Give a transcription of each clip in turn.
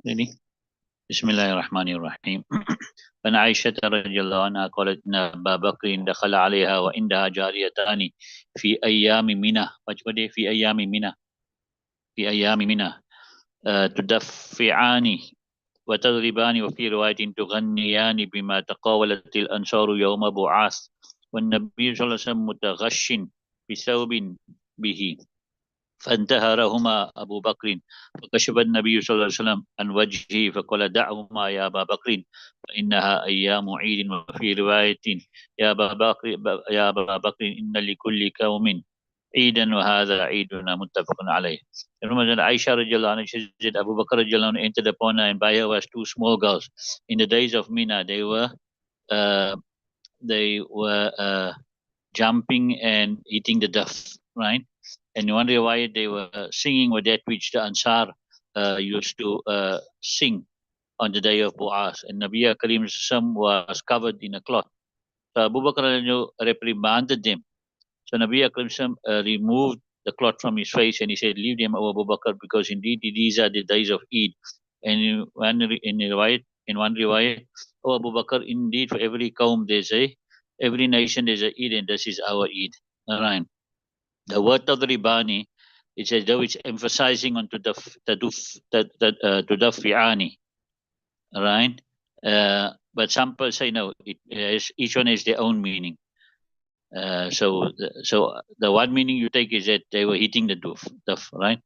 Ready? Bismillahirrahmanirrahim. عن عائشة رضي الله عنها قالت إن أبا بكر دخل عليها وعندها جاريتان في أيام منى. في أيام منى. في أيام منى تدفعان وتضربان، وفي رواية تغنيان بما تقاولت الأنصار يوم بعاث، والنبي صلى الله عليه وسلم متغش بثوب به، فانتهرهما أبو بكر، فكشف النبي صلى الله عليه وسلم عن وجهه فقال دعهما يا أبا بكر فإنها أيام عيد. وفي رواية يا أبا بكر إن لكل قوم عيدا وهذا عيدنا متفق عليه. And remember that Aisha radiallahu anha, she said Abu Bakr radiallahu anhu entered upon her, and by her was two small girls. In the days of Mina, uh, they were jumping and eating the duff, right? And in one riwayat, they were singing with that which the Ansar used to sing on the day of Bu'as. And Nabi Karim was covered in a cloth. So Abu Bakr reprimanded them. So Nabi Karim removed the cloth from his face and he said, leave them, O Abu Bakr, because indeed these are the days of Eid. And in one riwayat, O Abu Bakr, indeed for every kaum every nation there's a Eid, and this is our Eid. All right. The word of the Ribani, it's as though it's emphasizing on to the fi'ani, right? But some people say no, each one has their own meaning. So the one meaning you take is that they were hitting the duff, right?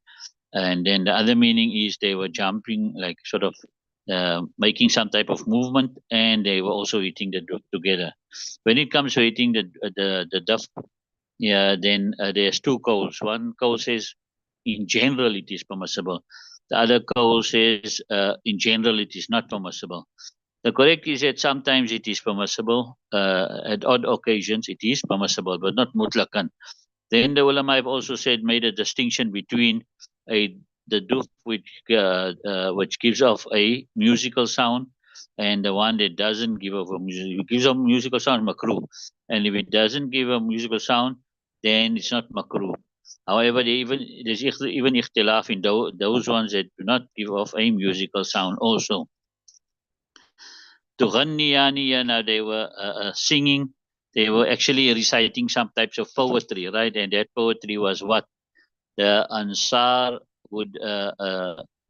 And then the other meaning is they were jumping, like sort of making some type of movement, and they were also eating the duff together. When it comes to eating the duff, yeah, then there's two calls. One call says in general it is permissible. The other call says in general it is not permissible. The correct is that sometimes it is permissible. At odd occasions it is permissible, but not mutlakan. Then the ulama have also made a distinction between the duf which gives off a musical sound and the one that doesn't give off a musical sound, makruh. And if it doesn't give a musical sound, then it's not makruh. However, there's even ikhtilaf in those ones that do not give off a musical sound also. Tughanniyani, now they were singing. They were actually reciting some types of poetry, right? And that poetry was what the Ansar would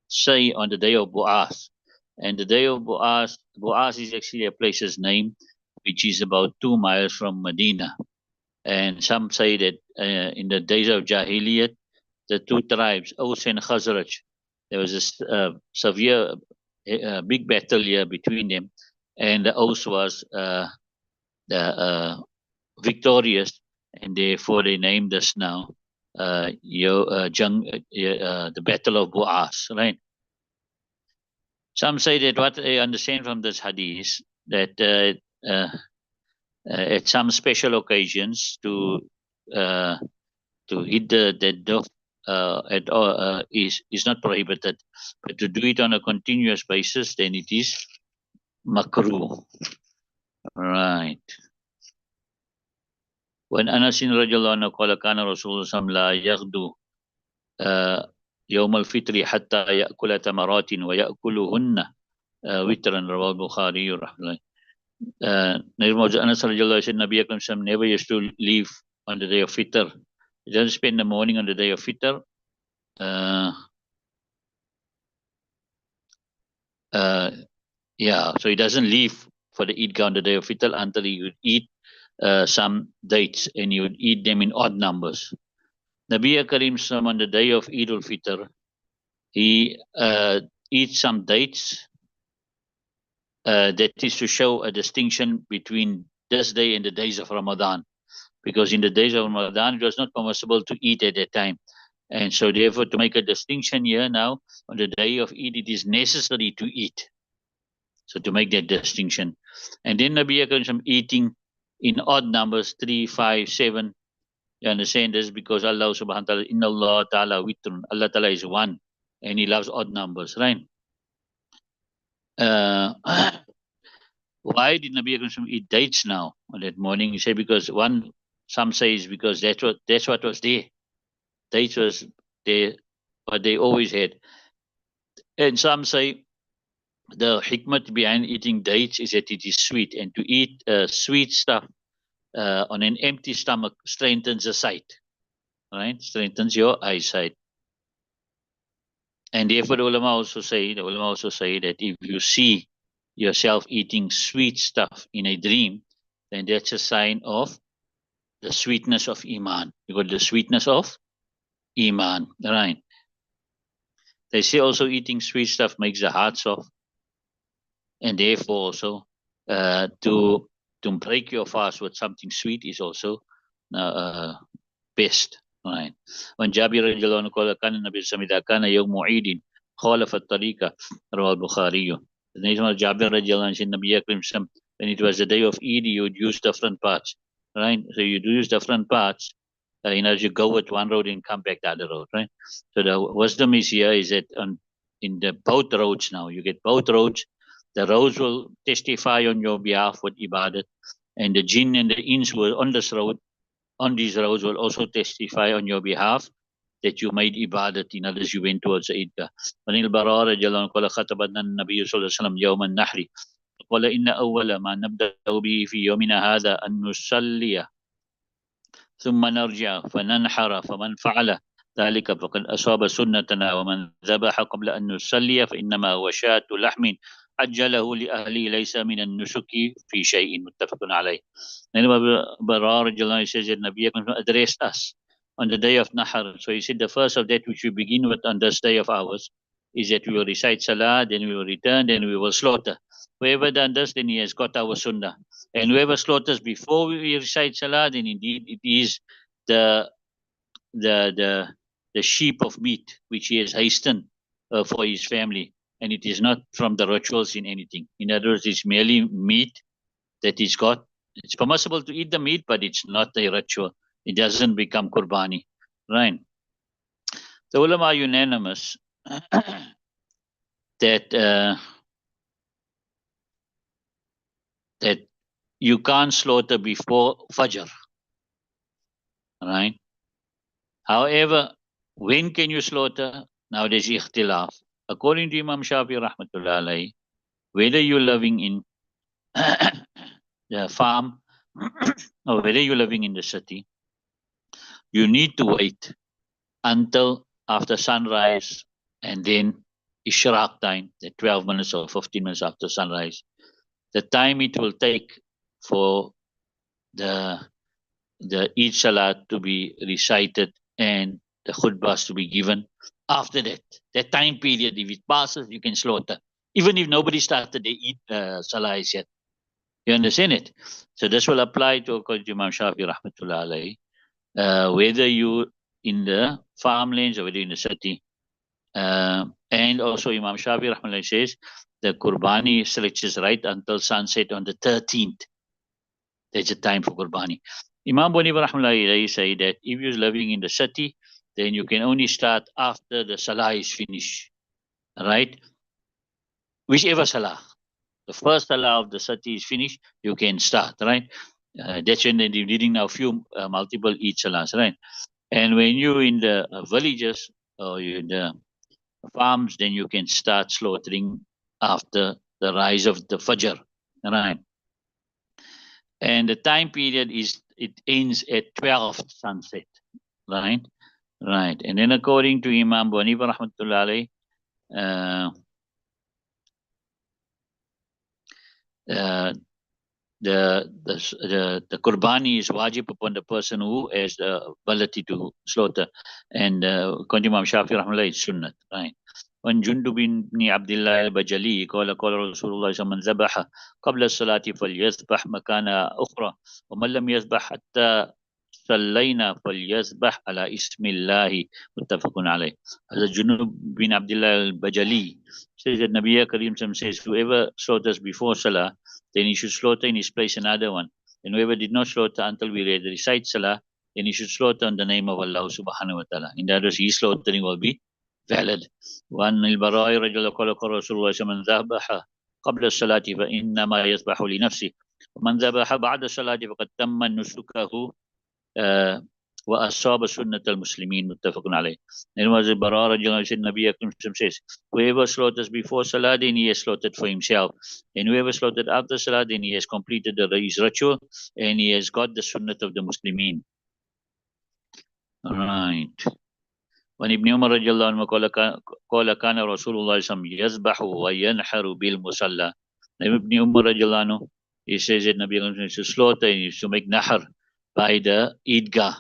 say on the day of Bu'as. And the day of Bu'as is actually a place's name, which is about 2 miles from Medina. And some say that in the days of Jahiliyat, the two tribes, Aus and Khazraj, there was a severe, big battle here between them. And the Aus was victorious, and therefore they named us now the Battle of Bu'as, right? Some say that what I understand from this hadith, that at some special occasions to hit the dove is not prohibited, but to do it on a continuous basis, then it is makruh, right? When Anas radiallahu anhu qala kana Rasulullah la yaghdu يوم الفطر حتى يأكل تمرات ويأكلهن وترا رواه البخاري رحمه الله. Anas radiallahu said Nabi Akram never used to leave on the day of Fitr. He doesn't spend the morning on the day of Fitr. Yeah, so he doesn't leave for the Eid on the day of Fitr until he would eat some dates, and he would eat them in odd numbers. Nabi Karim on the day of Eid al-Fitr, he eats some dates. That is to show a distinction between this day and the days of Ramadan. Because in the days of Ramadan, it was not permissible to eat at that time. And so therefore, to make a distinction here now, on the day of Eid, it is necessary to eat. So to make that distinction. And then Nabi Akram eating in odd numbers, 3, 5, 7. You understand this? Because Allah subhanahu wa ta'ala, inna Allah ta'ala witrun. Allah ta'ala is one. And he loves odd numbers, right? Why did Nabi Akram eat dates now on that morning? He said because some say is because that's what was there. Dates was there, what they always had. And some say the hikmat behind eating dates is that it is sweet, and to eat sweet stuff on an empty stomach strengthens the sight, right? Strengthens your eyesight. And therefore, the ulama also say that if you see yourself eating sweet stuff in a dream, then that's a sign of the sweetness of iman. You got the sweetness of iman, right? They say also eating sweet stuff makes the heart soft, and therefore also to break your fast with something sweet is also best, right? When Jabir radiallahu anhu قال كان النبي صلى الله عليه وسلم إذا كان يوم عيد خالف الطريقة رواه البخاري. The name of Jabir radiallahu anhu said Nabi Akram sallam, when it was the day of Eid, you would use different parts, right? So you do use different parts, you go with one road and come back the other road, right? So the wisdom is here is that in the both roads now, you get both roads. The roads will testify on your behalf with ibadat, and the jinn and the ins were on this road, on these roads will also testify on your behalf that you made ibadat. In others, you went towards the Eidgah. وعن البراء رضي الله عنه قال خطبنا النبي صلى الله عليه وسلم يوم النحر قال إن أول ما نبدأ به في يومنا هذا أن نصلي ثم نرجع فننحر فمن فعل ذلك فقد أصاب سنتنا ومن ذبح قبل أن نصلي فإنما هو شاة لحم عجله لأهله ليس من النسك في شيء متفق عليه. Then Barar says that Nabi addressed us on the day of Nahar. So he said the first of that which we begin with on this day of ours is that we will recite Salah, then we will return, then we will slaughter. Whoever done this, then he has got our Sunnah. And whoever slaughters before we recite Salah, then indeed it is the the the the sheep of meat which he has hastened for his family, and it is not from the rituals in anything. In other words, it's merely meat that is got. It's permissible to eat the meat, but it's not a ritual. It doesn't become qurbani, right? The ulama are unanimous that that you can't slaughter before Fajr, right? However, when can you slaughter? Now there's ikhtilaf. According to Imam Shafi rahmatullah alayhi, whether you're living in the farm or whether you're living in the city, you need to wait until after sunrise and then ishraq time, the 12 minutes or 15 minutes after sunrise. The time it will take for the Eid Salat to be recited and the khutbahs to be given. After that time period, if it passes, you can slaughter. Even if nobody started the Eid Salah yet. You understand it? So this will apply to according to Imam Shafi rahmatullah alayhi, whether you in the farmlands or whether in the city. And also Imam Shafi rahmatullah says the Qurbani stretches right until sunset on the 13th. There's a time for Qurbani. Imam Boni rahmatullah say that if you're living in the city, then you can only start after the Salah is finished. Right? Whichever Salah. The first Salah of the city is finished, you can start, right? That's when they're reading now few multiple Eid Salahs, right? And when you're in the villages or you're in the farms, then you can start slaughtering after the rise of the Fajr, right? And the time period it ends at 12th sunset, right? Right. And then according to Imam Bani rahmatullah alayhi, the Qurbani is wajib upon the person who has the ability to slaughter, and according to Imam Shafi rahmatullah, it's sunnat, right? When Jundub bin Abdullah al-Bajali قال قال رسول الله صلى الله عليه وسلم من ذبح قبل الصلاة فليذبح مكان أخرى ومن لم يذبح حتى صلينا فليذبح على اسم الله متفق عليه. Hazrat Jundub bin Abdullah al-Bajali says that Nabi Karim says whoever slaughters before Salah, then he should slaughter in his place another one. And whoever did not slaughter until we recite Salah, then he should slaughter in the name of Allah subhanahu wa ta'ala. In other words, his slaughtering will be valid. وأن البراء رجل قال رسول الله صلى الله عليه وسلم من ذبح قبل الصلاة فإنما يذبح لنفسه ومن ذبح بعد الصلاة فقد تم نسكه وأصاب سنة المسلمين متفق عليه. And was Bara radiallahu anhu said, Nabi Akram says, whoever slaughters before Salah, then he has slaughtered for himself. And whoever slaughtered after Salah, then he has completed his ritual and he has got the sunnah of the Muslimin. Right. وعن ابن عمر رضي الله عنه قال كان رسول الله صلى الله عليه وسلم يذبح وينحر بالمصلى. Ibn Umar radiallahu anhu, he says that Nabi used to slaughter and used to make nahar by the Eidgah,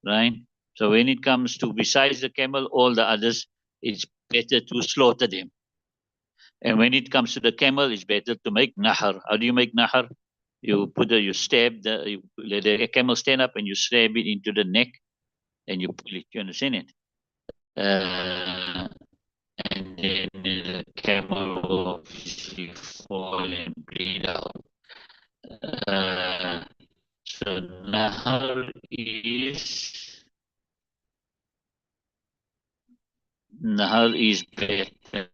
right? So when it comes to besides the camel, all the others, it's better to slaughter them. And when it comes to the camel, it's better to make nahar. How do you make nahar? You stab you let the camel stand up and you stab it into the neck and you pull it. You understand it? And then the camel will obviously fall and bleed out. So nahar is better.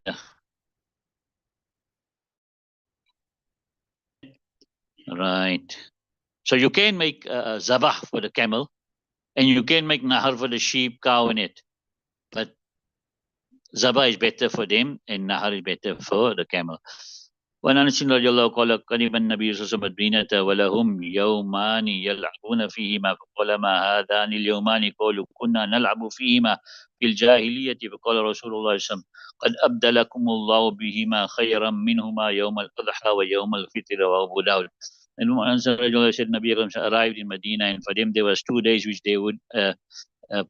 Right. So you can make zabah for the camel, and you can make nahar for the sheep, cow, and it. But zabah is better for them, and nahar is better for the camel. وعن أنس رضي الله قال قدم النبي صلى الله عليه وسلم المدينة ولهم يومان يلعبون فيهما فقال ما هذان اليومان قالوا كنا نلعب فيهما في الجاهلية فقال رسول الله صلى الله عليه وسلم قد أبدلكم الله بهما خيرا منهما يوم الأضحى ويوم الفطر رواه أبو داود. And Anas said Nabi arrived in Medina, and for them there was 2 days which they would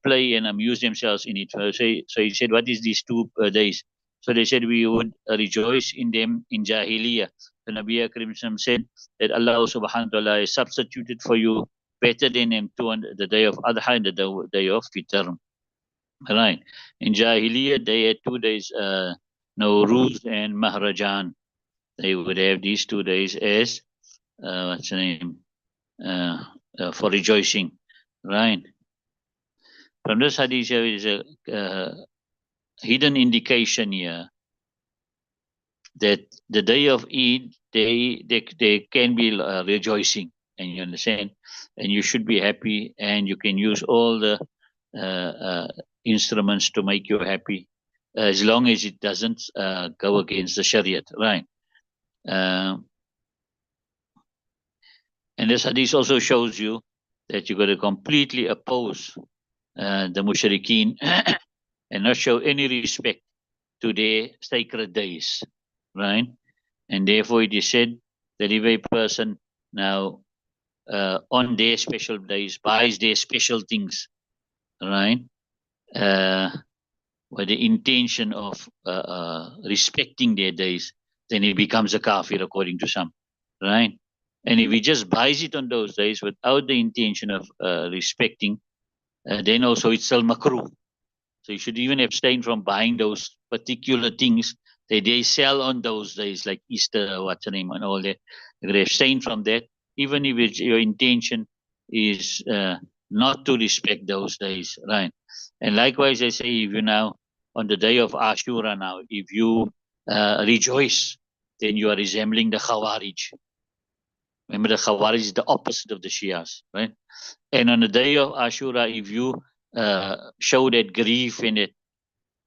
play and amuse themselves in it. So he said, what is these 2 days? So they said, we would rejoice in them in Jahiliyyah. The Nabi Akram said that Allah subhanahu wa ta'ala is substituted for you better than them on the day of Adha and the day of Fitr. Right. In Jahiliyyah, they had 2 days, Nowruz and Mahrajan. They would have these 2 days as, what's the name, for rejoicing. Right. From this hadith, there is a hidden indication here that the day of Eid, they can be rejoicing, and you understand, and you should be happy, and you can use all the instruments to make you happy, as long as it doesn't go against the Shariat, right? And this hadith also shows you that you got to completely oppose the mushrikeen and not show any respect to their sacred days, right? And therefore it is said that if a person now on their special days buys their special things, right, with the intention of respecting their days, then he becomes a kafir according to some, right? And if he just buys it on those days without the intention of respecting, then also it's still makruh. So you should even abstain from buying those particular things that they sell on those days, like Easter, what's the name, and all that. You should abstain from that, even if your intention is not to respect those days, right? And likewise, I say, if you now, on the day of Ashura now, if you rejoice, then you are resembling the Khawarij. Remember, the Khawarij is the opposite of the Shias, right? And on the day of Ashura, if you show that grief in it,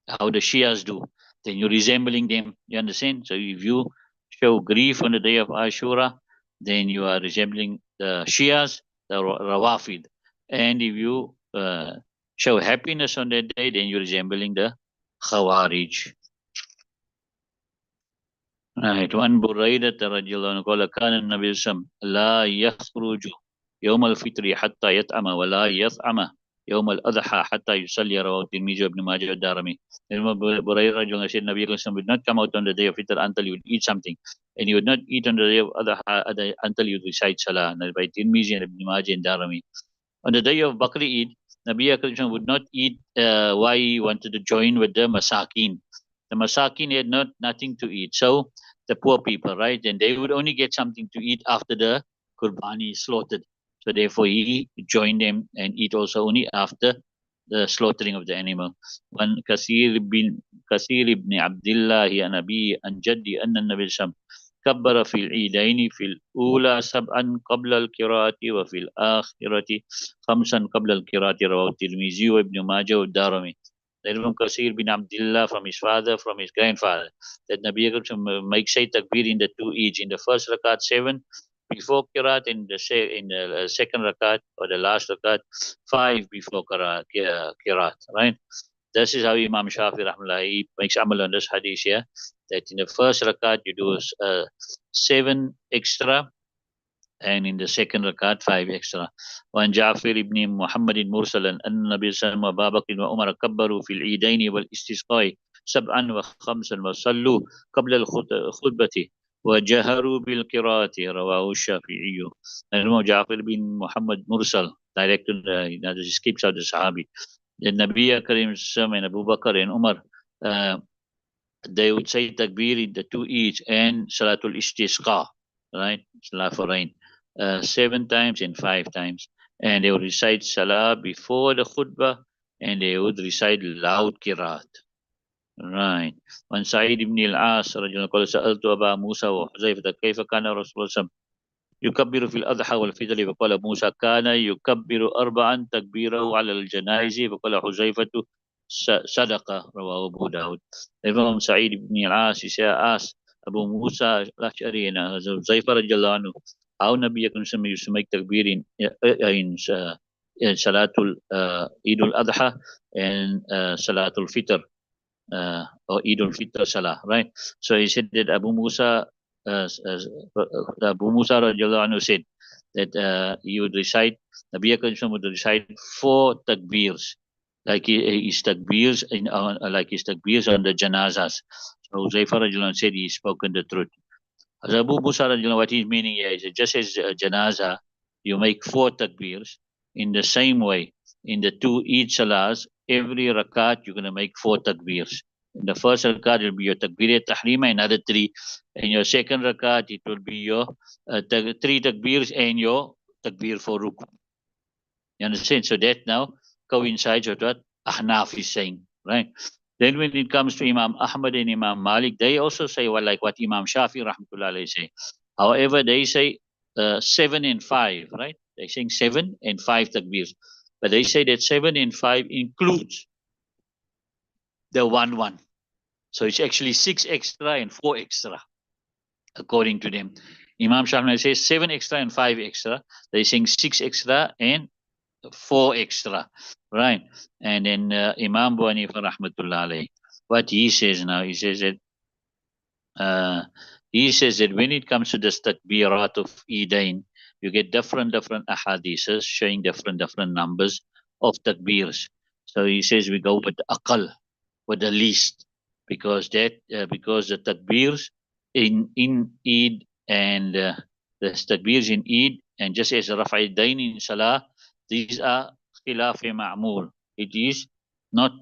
how the Shias do, then you're resembling them. You understand? So if you show grief on the day of Ashura, then you are resembling the Shias, the Rawafid. And if you show happiness on that day, then you're resembling the Khawarij. Right. One Buraidah radiallahu anhu qala kana an-nabiy sallallahu la yakhruju yawm al-fitr hatta yat'ama wa la yat'ama yawm al-adha hatta yusalli rawahu Tirmidhi ibn Majah ad-Darimi. Buraidah radiallahu anhu said Nabi sallallahu would not come out on the day of Fitr until he would eat something, and he would not eat on the day of Adha until he would recite Salah, by Tirmidhi and Ibn Majah and Darimi. On the day of Bakri Eid, Nabi Akram would not eat why he wanted to join with the Masakin. The Masakin had nothing to eat. So the poor people, right? And they would only get something to eat after the Qurbani is slaughtered. So therefore he joined them and eat also only after the slaughtering of the animal. One Kasir ibn Abdullah an Abi an Jaddi anna Nabi Sallam كبر في العيدين في الأولى سبعا قبل القراءة وفي الآخرة خمسا قبل القراءة. رواه الترمذي وابن ماجه والدارمي. That Ibn Kasir bin Abdullah from his father, from his grandfather, that Nabi Akram makes say takbir in the two each. In the first rakat, 7 before Qiraat, in the second rakat or the last rakat, 5 before Qiraat, right? This is how Imam Shafi Rahmullah, he makes amal on this hadith here, that in the first rakat you do 7 extra, and in the second rakat 5 extra. وعن جعفر بن محمد مرسلا أن النبي صلى الله عليه وسلم وأبا بكر وعمر كبروا في العيدين والاستسقاء سبعا وخمسا وصلوا قبل الخطبة وجهروا بالقراءة. رواه الشافعي. And Ja'far bin Muhammad Mursal, direct to the skips out the Sahabi. The Nabi Karim and Abu Bakr and Umar, uh, they would say takbir in the two each and Salatul Istisqa, right? Salah for rain, 7 times and 5 times. And they would recite Salah before the khutbah, and they would recite loud qiraat. Right. When Sa'id ibn al-As رجل قال سألت أبا موسى وحذيفة كيف كان رسول الله صلى الله عليه وسلم يكبر في الأضحى والفطر، فقال موسى كان يكبر أربعا تكبيره على الجنائز، فقال حذيفة صدقة. رواه أبو داود. Imam Sa'id ibn al-As, he asked Abu Musa al-Ash'ari and Zayfa radiallahu anhu, how Nabi Akram used to make takbir in Salatul Eid al-Adha and Salatul Fitr, or Eid al-Fitr Salah, right? So he said that Abu Musa radiallahu anhu said that he would recite, Nabi Akram would recite 4 takbirs, like his takbirs on the janazas. So Huzaifa radiallahu anhu said he's spoken the truth. As Abu Musa radiallahu anhu, what he's meaning here is that just as janaza, you make 4 takbirs. In the same way, in the 2 Eid salahs, every rakat you're going to make 4 takbirs. In the first rakat, it will be your takbir tahrima, another 3. In your second rakat, it will be your 3 takbirs and your takbir for ruku. You understand? So that now coincides with what Ahnaf is saying, right? Then when it comes to Imam Ahmad and Imam Malik, they also say, well, like what Imam Shafi rahmatullah alayhi say. However, they say 7 and 5, right? They're saying 7 and 5 takbirs. But they say that 7 and 5 includes the 1-1. So it's actually 6 extra and 4 extra, according to them. Imam Shafi says 7 extra and 5 extra. They're saying 6 extra and 4 extra, right? And then Imam Abu Hanifa rahmatullah alayhi, what he says now, he says that when it comes to the takbirat of Eidain, you get different ahadiths showing different numbers of takbirs. So he says we go with aqal, with the least, because the takbirs in Eid and the takbirs in Eid, and just as Raf'idain in Salah, these are khilaf ma'mul. It is not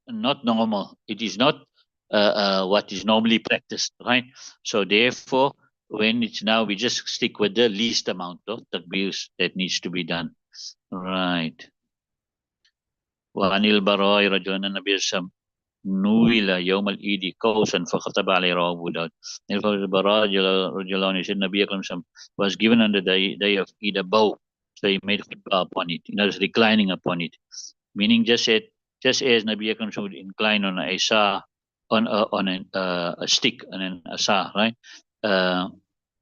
normal. It is not what is normally practiced, right? So therefore, when it's now, we just stick with the least amount of takbirs that needs to be done, right? وعن البراء رجل أن النبي صلى الله عليه وسلم نويل يوم العيد قوسا فخطب عليه. رواه أبو داود. And for the Bara radiallahu anhu, said Nabi Akram was given on the day of Eid a bow, so he made khutbah upon it. He was reclining upon it, meaning just as Nabi Akram would incline on a asa, on a stick, on an asa, right?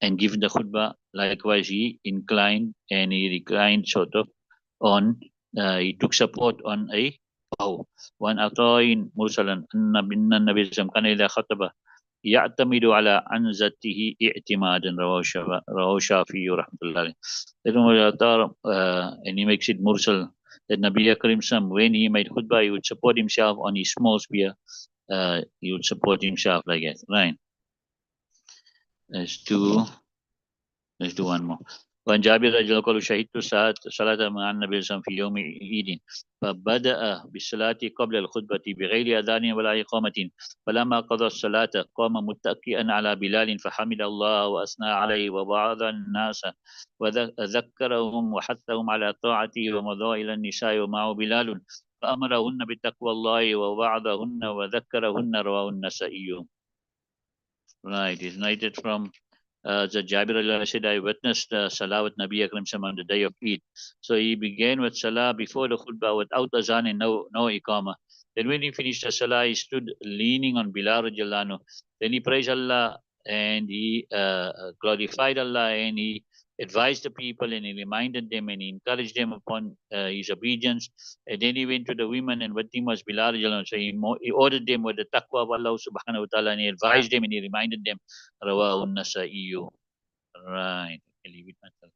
And given the khutbah, likewise he inclined, and he reclined sort of on, he took support on a bow. وعن عطاء مرسلا أن النبي صلى الله عليه وسلم كان إذا خطب يعتمد على عنزته اعتمادا. رواه الشافعي رحمة الله عليه. And he makes it mursal that Nabi Karim when he made khutbah, he would support himself on his small spear. He would support himself like that, right? Let's do one more. وعن جابر رضي الله عنه شهدت صلاة مع النبي صلى الله عليه وسلم في يوم عيد فبدأ بالصلاة قبل الخطبة بغير أذان ولا إقامة، فلما قضى الصلاة قام متكئا على بلال فحمد الله وأثنى عليه ووعظ الناس وذكرهم وحثهم على طاعته ومضى إلى النساء ومعه بلال فأمرهن بتقوى الله ووعظهن وذكرهن. رواه النسائي. Right. It's narrated from the Jabir al said, I witnessed Salah with Nabi Akram Sam on the day of Eid. So he began with Salah before the khutbah without azan and no iqamah. Then when he finished the Salah, he stood leaning on Bilal radiallahu anhu. Then he praised Allah and he glorified Allah and he advised the people and he reminded them and he encouraged them upon his obedience. And then he went to the women and with him was Bilal radiallahu anhu. So he ordered them with the taqwa of Allah subhanahu wa ta'ala and he advised them and he reminded them. Rawahu Nasa'i. Right. I leave it myself.